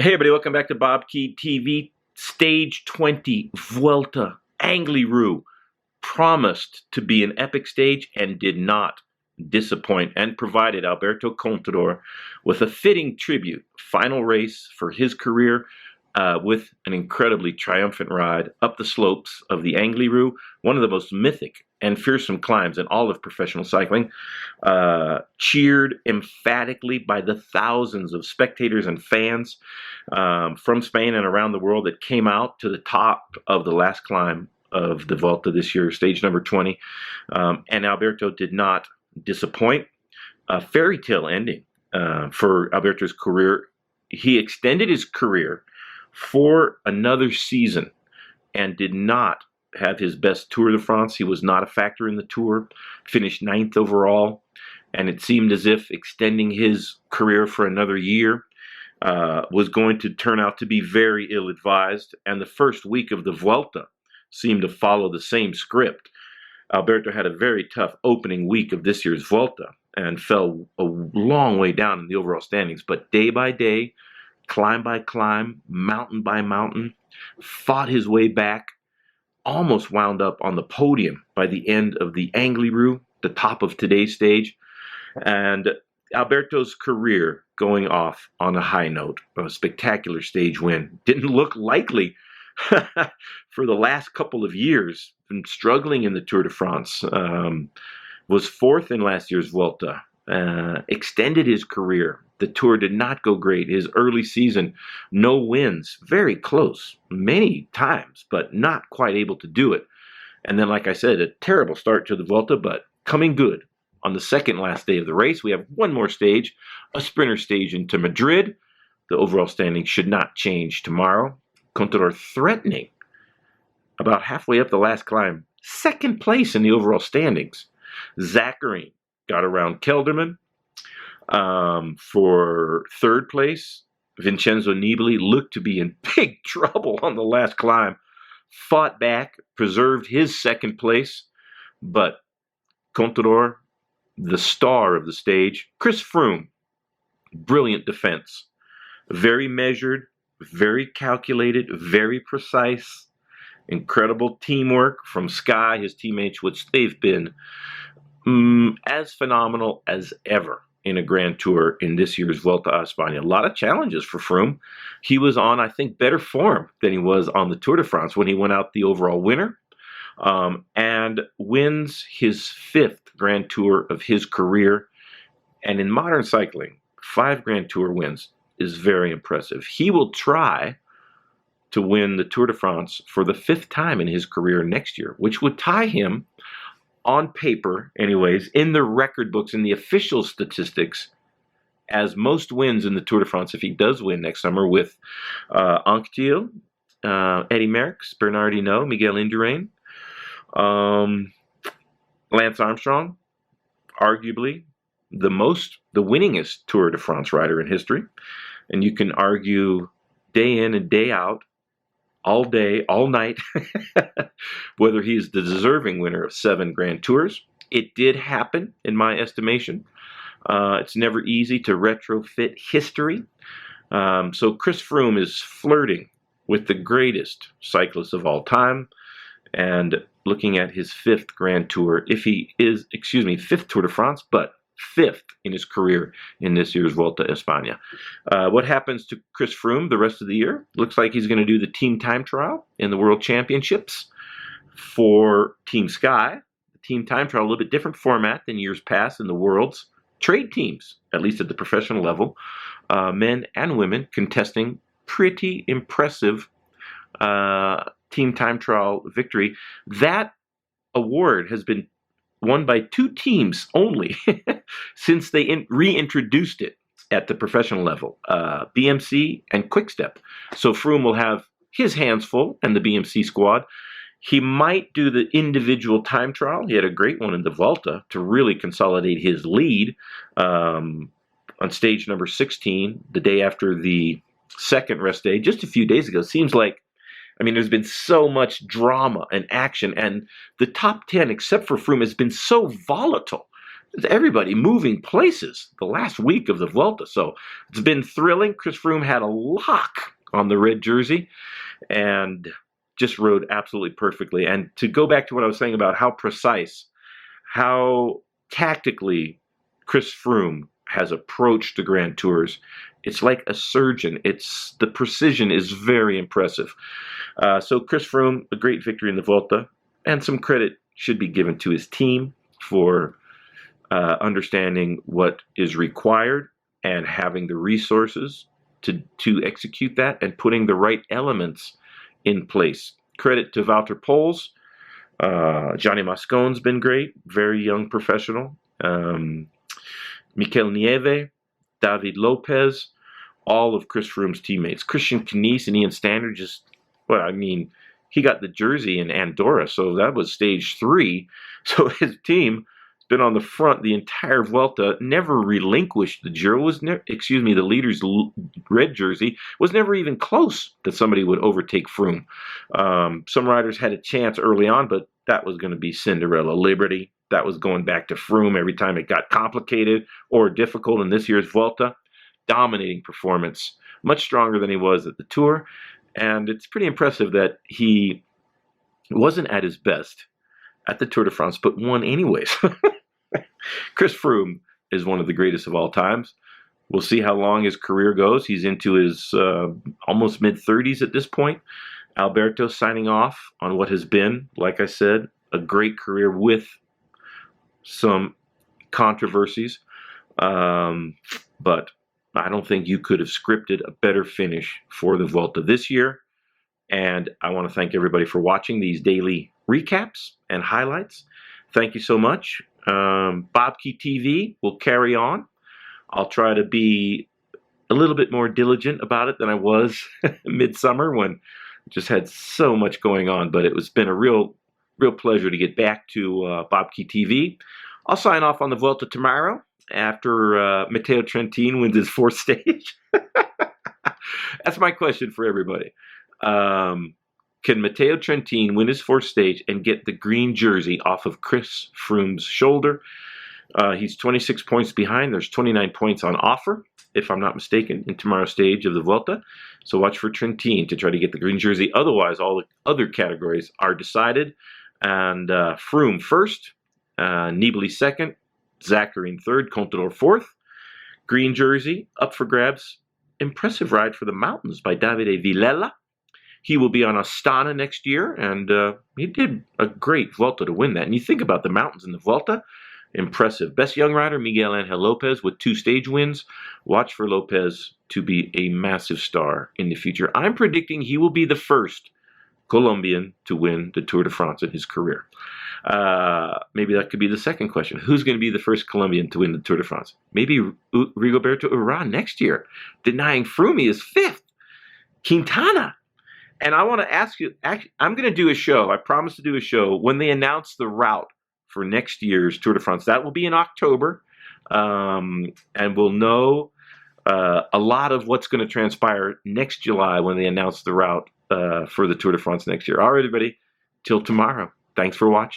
Hey everybody, welcome back to BobkeTV. Stage 20, Vuelta, Angliru, promised to be an epic stage and did not disappoint, and provided Alberto Contaor with a fitting tribute, final race for his career, with an incredibly triumphant ride up the slopes of the Angliru, one of the most mythic and fearsome climbs in all of professional cycling, cheered emphatically by the thousands of spectators and fans from Spain and around the world that came out to the top of the last climb of the Vuelta this year, stage number 20. And Alberto did not disappoint. A fairy tale ending for Alberto's career. He extended his career for another season and did not have his best Tour de France. He was not a factor in the Tour, finished 9th overall, and it seemed as if extending his career for another year was going to turn out to be very ill-advised, and the first week of the Vuelta seemed to follow the same script. Alberto had a very tough opening week of this year's Vuelta and fell a long way down in the overall standings, but day by day, climb by climb, mountain by mountain, fought his way back, almost wound up on the podium by the end of the Angliru, the top of today's stage. And Alberto's career going off on a high note, a spectacular stage win. Didn't look likely for the last couple of years, been struggling in the Tour de France, was 4th in last year's Vuelta, extended his career. The Tour did not go great. His early season, no wins, very close, many times, but not quite able to do it. And then, like I said, a terrible start to the Vuelta, but coming good. On the second last day of the race, we have one more stage, a sprinter stage into Madrid. The overall standing should not change tomorrow. Contaor threatening about halfway up the last climb, 2nd place in the overall standings. Zachary got around Kelderman for 3rd place. Vincenzo Nibali looked to be in big trouble on the last climb, fought back, preserved his 2nd place, but Contaor, the star of the stage, Chris Froome, brilliant defense, very measured, very calculated, very precise, incredible teamwork from Sky, his teammates, which they've been as phenomenal as ever in a Grand Tour in this year's Vuelta a España. A lot of challenges for Froome. He was on, I think, better form than he was on the Tour de France when he went out the overall winner, and wins his 5th Grand Tour of his career. And in modern cycling, 5 Grand Tour wins is very impressive. He will try to win the Tour de France for the 5th time in his career next year, which would tie him, on paper anyways, in the record books, in the official statistics, as most wins in the Tour de France if he does win next summer, with Anquetil, Eddy Merckx, Bernard Hinault, Miguel Indurain, Lance Armstrong, arguably the winningest Tour de France rider in history. And you can argue day in and day out, all day, all night, whether he's the deserving winner of 7 Grand Tours. It did happen, in my estimation. It's never easy to retrofit history. So Chris Froome is flirting with the greatest cyclist of all time, and looking at his 5th Grand Tour, if he is, 5th Tour de France, but 5th in his career in this year's Vuelta a España. What happens to Chris Froome the rest of the year? Looks like he's going to do the team time trial in the World Championships for Team Sky. The team time trial, a little bit different format than years past in the World's. Trade teams, at least at the professional level, men and women contesting pretty impressive team time trial victory. That award has been won by 2 teams only since they reintroduced it at the professional level, BMC and Quickstep. So Froome will have his hands full, and the BMC squad. He might do the individual time trial. He had a great one in the Vuelta to really consolidate his lead on stage number 16, the day after the 2nd rest day, just a few days ago. Seems like, there's been so much drama and action, and the top 10, except for Froome, has been so volatile everybody moving places the last week of the Vuelta. So it's been thrilling. Chris Froome had a lock on the red jersey and just rode absolutely perfectly. And to go back to what I was saying about how precise, how tactically Chris Froome has approached the Grand Tours, it's like a surgeon. The precision is very impressive. So Chris Froome, a great victory in the Vuelta, and some credit should be given to his team for understanding what is required and having the resources to execute that and putting the right elements in place. Credit to Wouter Poels. Johnny Moscone's been great, very young professional. Mikel Nieve, David Lopez, all of Chris Froome's teammates. Christian Knies and Ian Standard he got the jersey in Andorra, so that was stage 3. So his team been on the front the entire Vuelta, never relinquished the the leader's red jersey, was never even close that somebody would overtake Froome. Some riders had a chance early on, but that was going to be Cinderella Liberty. That was going back to Froome every time it got complicated or difficult in this year's Vuelta. Dominating performance, much stronger than he was at the Tour, and it's pretty impressive that he wasn't at his best at the Tour de France, but won anyways. Chris Froome is one of the greatest of all times. We'll see how long his career goes. He's into his almost mid-30s at this point. Alberto signing off on what has been, like I said, a great career with some controversies. But I don't think you could have scripted a better finish for the Vuelta this year. And I want to thank everybody for watching these daily recaps and highlights. Thank you so much. BobkeTV will carry on. I'll try to be a little bit more diligent about it than I was midsummer when I just had so much going on. But it's been a real pleasure to get back to BobkeTV. I'll sign off on the Vuelta tomorrow after Matteo Trentin wins his 4th stage. That's my question for everybody. Can Matteo Trentin win his 4th stage and get the green jersey off of Chris Froome's shoulder? He's 26 points behind. There's 29 points on offer, if I'm not mistaken, in tomorrow's stage of the Vuelta. So watch for Trentin to try to get the green jersey. Otherwise, all the other categories are decided. And Froome first, Nibali second, Zakarin third, Contaor fourth. Green jersey up for grabs. Impressive ride for the mountains by Davide Villela. He will be on Astana next year, and he did a great Vuelta to win that. And you think about the mountains in the Vuelta, impressive. Best young rider, Miguel Angel Lopez, with 2 stage wins. Watch for Lopez to be a massive star in the future. I'm predicting he will be the first Colombian to win the Tour de France in his career. Maybe that could be the second question. Who's going to be the first Colombian to win the Tour de France? Maybe Rigoberto Urán next year, denying Froome his 5th. Quintana. And I want to ask you, I'm going to do a show. I promise to do a show when they announce the route for next year's Tour de France. That will be in October. And we'll know a lot of what's going to transpire next July when they announce the route for the Tour de France next year. All right, everybody. Till tomorrow. Thanks for watching.